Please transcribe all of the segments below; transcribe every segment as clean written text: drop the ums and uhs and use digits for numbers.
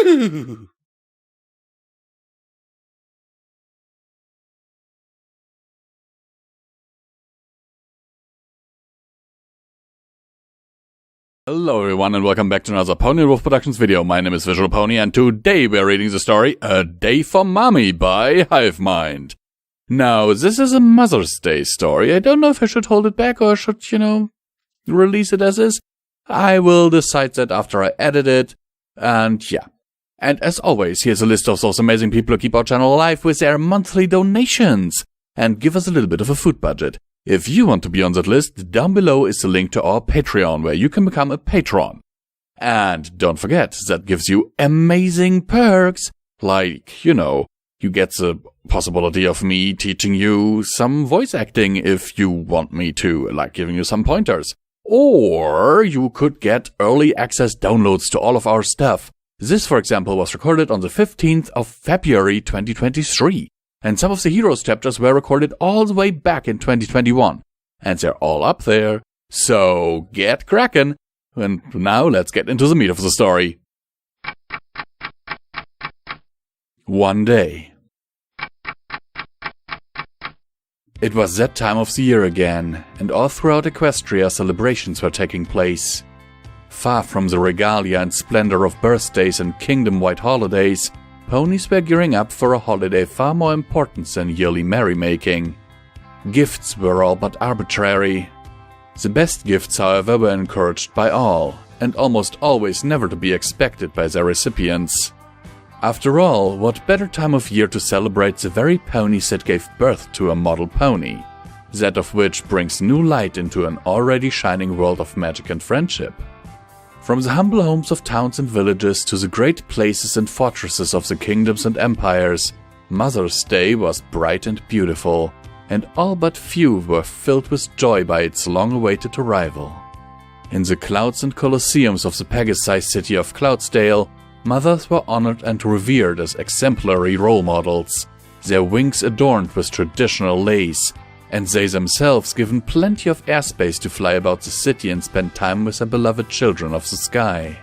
Hello everyone and welcome back to another Pony&Wolf Productions video. My name is Visual Pony and today we are reading the story A Day for Mommy by Hivemind. Now, this is a Mother's Day story. I don't know if I should hold it back or should, release it as is. I will decide that after I edit it. And yeah. And as always, here's a list of those amazing people who keep our channel alive with their monthly donations and give us a little bit of a food budget. If you want to be on that list, down below is the link to our Patreon, where you can become a patron. And don't forget, that gives you amazing perks, like, you get the possibility of me teaching you some voice acting if you want me to, like giving you some pointers. Or you could get early access downloads to all of our stuff. This, for example, was recorded on the 15th of February 2023. And some of the Heroes chapters were recorded all the way back in 2021. And they're all up there. So get crackin'. And now let's get into the meat of the story. One day. It was that time of the year again, and all throughout Equestria celebrations were taking place. Far from the regalia and splendor of birthdays and kingdom-wide holidays, ponies were gearing up for a holiday far more important than yearly merrymaking. Gifts were all but arbitrary. The best gifts, however, were encouraged by all, and almost always never to be expected by their recipients. After all, what better time of year to celebrate the very ponies that gave birth to a model pony, that of which brings new light into an already shining world of magic and friendship. From the humble homes of towns and villages to the great places and fortresses of the kingdoms and empires, Mother's Day was bright and beautiful, and all but few were filled with joy by its long-awaited arrival. In the clouds and colosseums of the Pegasus city of Cloudsdale, mothers were honored and revered as exemplary role models, their wings adorned with traditional lace, and they themselves given plenty of airspace to fly about the city and spend time with their beloved children of the sky.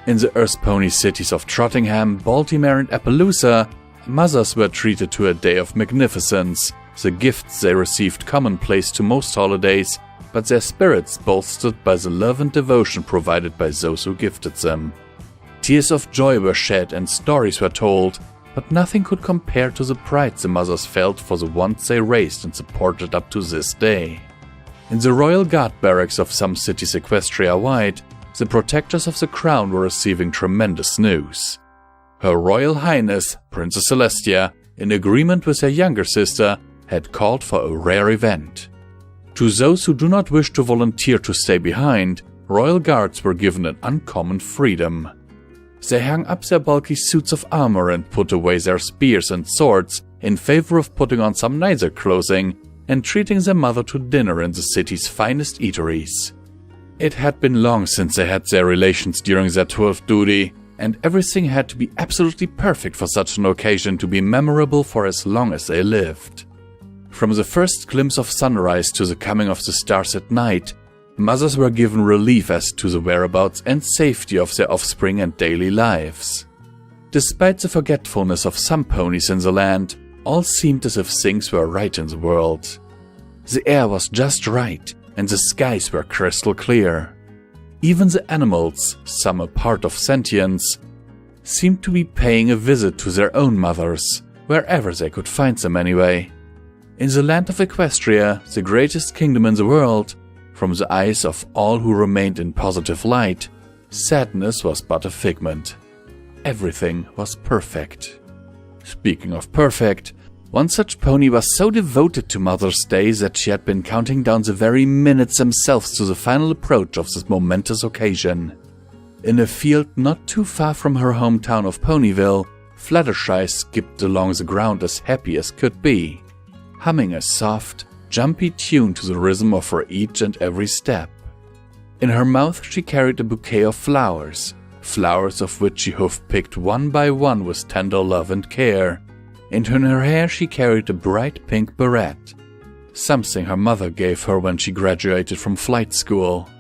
In the Earth Pony cities of Trottingham, Baltimore and Appaloosa, mothers were treated to a day of magnificence. The gifts they received commonplace to most holidays, but their spirits bolstered by the love and devotion provided by those who gifted them. Tears of joy were shed and stories were told, but nothing could compare to the pride the mothers felt for the ones they raised and supported up to this day. In the Royal Guard barracks of some cities Equestria-wide, the protectors of the crown were receiving tremendous news. Her Royal Highness, Princess Celestia, in agreement with her younger sister, had called for a rare event. To those who do not wish to volunteer to stay behind, Royal Guards were given an uncommon freedom. They hung up their bulky suits of armor and put away their spears and swords in favor of putting on some nicer clothing and treating their mother to dinner in the city's finest eateries. It had been long since they had their relations during their tour of duty, and everything had to be absolutely perfect for such an occasion to be memorable for as long as they lived. From the first glimpse of sunrise to the coming of the stars at night, mothers were given relief as to the whereabouts and safety of their offspring and daily lives. Despite the forgetfulness of some ponies in the land, all seemed as if things were right in the world. The air was just right, and the skies were crystal clear. Even the animals, some a part of sentience, seemed to be paying a visit to their own mothers, wherever they could find them anyway. In the land of Equestria, the greatest kingdom in the world, from the eyes of all who remained in positive light, sadness was but a figment. Everything was perfect. Speaking of perfect, one such pony was so devoted to Mother's Day that she had been counting down the very minutes themselves to the final approach of this momentous occasion. In a field not too far from her hometown of Ponyville, Fluttershy skipped along the ground as happy as could be, humming a soft, jumpy tune to the rhythm of her each and every step. In her mouth she carried a bouquet of flowers, flowers of which she hoof-picked one by one with tender love and care, and in her hair she carried a bright pink beret, something her mother gave her when she graduated from flight school.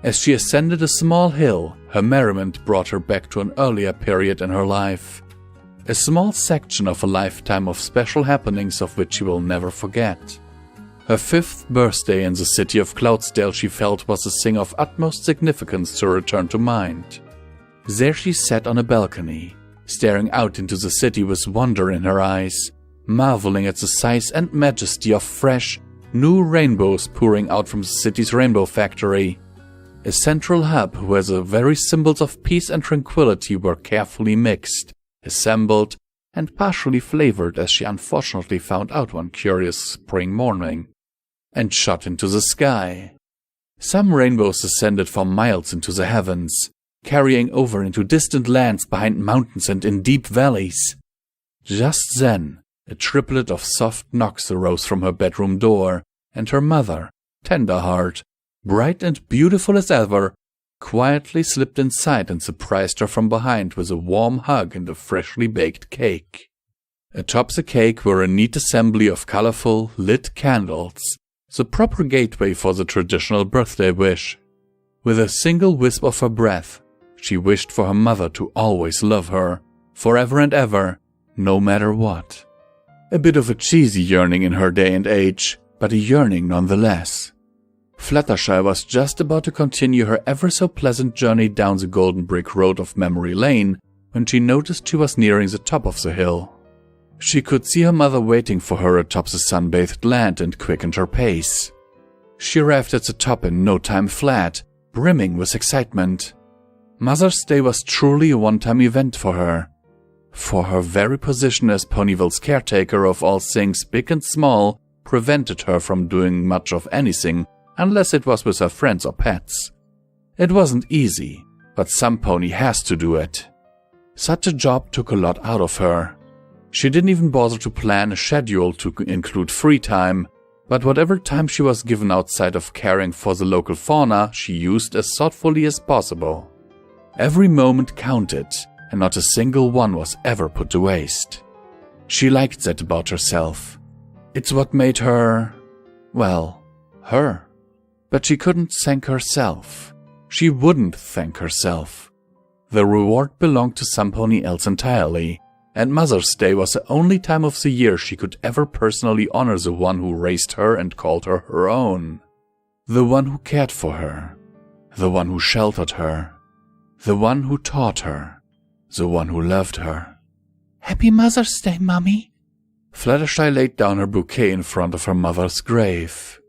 As she ascended a small hill, Her merriment brought her back to an earlier period in her life. A small section of a lifetime of special happenings of which she will never forget. Her 5th birthday in the city of Cloudsdale she felt was a thing of utmost significance to return to mind. There she sat on a balcony, staring out into the city with wonder in her eyes, marveling at the size and majesty of fresh, new rainbows pouring out from the city's rainbow factory. A central hub where the very symbols of peace and tranquility were carefully mixed, assembled, and partially flavored, as she unfortunately found out one curious spring morning, and shot into the sky. Some rainbows ascended for miles into the heavens, carrying over into distant lands behind mountains and in deep valleys. Just then, a triplet of soft knocks arose from her bedroom door, and her mother, Tenderheart, bright and beautiful as ever, quietly slipped inside and surprised her from behind with a warm hug and a freshly baked cake. Atop the cake were a neat assembly of colorful, lit candles, the proper gateway for the traditional birthday wish. With a single wisp of her breath, she wished for her mother to always love her, forever and ever, no matter what. A bit of a cheesy yearning in her day and age, but a yearning nonetheless. Fluttershy was just about to continue her ever-so-pleasant journey down the golden brick road of Memory Lane when she noticed she was nearing the top of the hill. She could see her mother waiting for her atop the sun-bathed land and quickened her pace. She arrived at the top in no time flat, brimming with excitement. Mother's Day was truly a one-time event for her. For her very position as Ponyville's caretaker of all things big and small prevented her from doing much of anything unless it was with her friends or pets. It wasn't easy, but some pony has to do it. Such a job took a lot out of her. She didn't even bother to plan a schedule to include free time, but whatever time she was given outside of caring for the local fauna she used as thoughtfully as possible. Every moment counted, and not a single one was ever put to waste. She liked that about herself. It's what made her, well, her. But she couldn't thank herself. She wouldn't thank herself. The reward belonged to some pony else entirely, and Mother's Day was the only time of the year she could ever personally honor the one who raised her and called her her own. The one who cared for her. The one who sheltered her. The one who taught her. The one who loved her. "Happy Mother's Day, Mommy." Fluttershy laid down her bouquet in front of her mother's grave.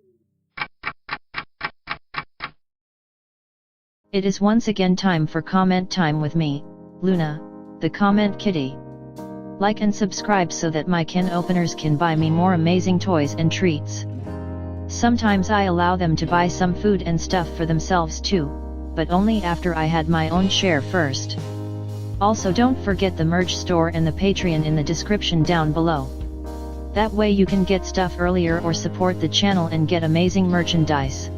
It is once again time for comment time with me, Luna, the comment kitty. Like and subscribe so that my can openers can buy me more amazing toys and treats. Sometimes I allow them to buy some food and stuff for themselves too, but only after I had my own share first. Also don't forget the merch store and the Patreon in the description down below. That way you can get stuff earlier or support the channel and get amazing merchandise.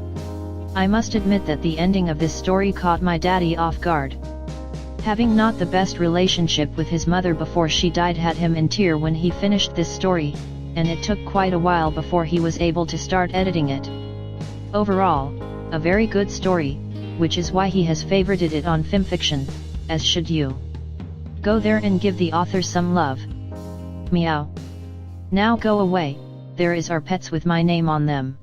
I must admit that the ending of this story caught my daddy off guard. Having not the best relationship with his mother before she died had him in tears when he finished this story, and it took quite a while before he was able to start editing it. Overall, a very good story, which is why he has favorited it on FimFiction, as should you. Go there and give the author some love. Meow. Now go away, there is our pets with my name on them.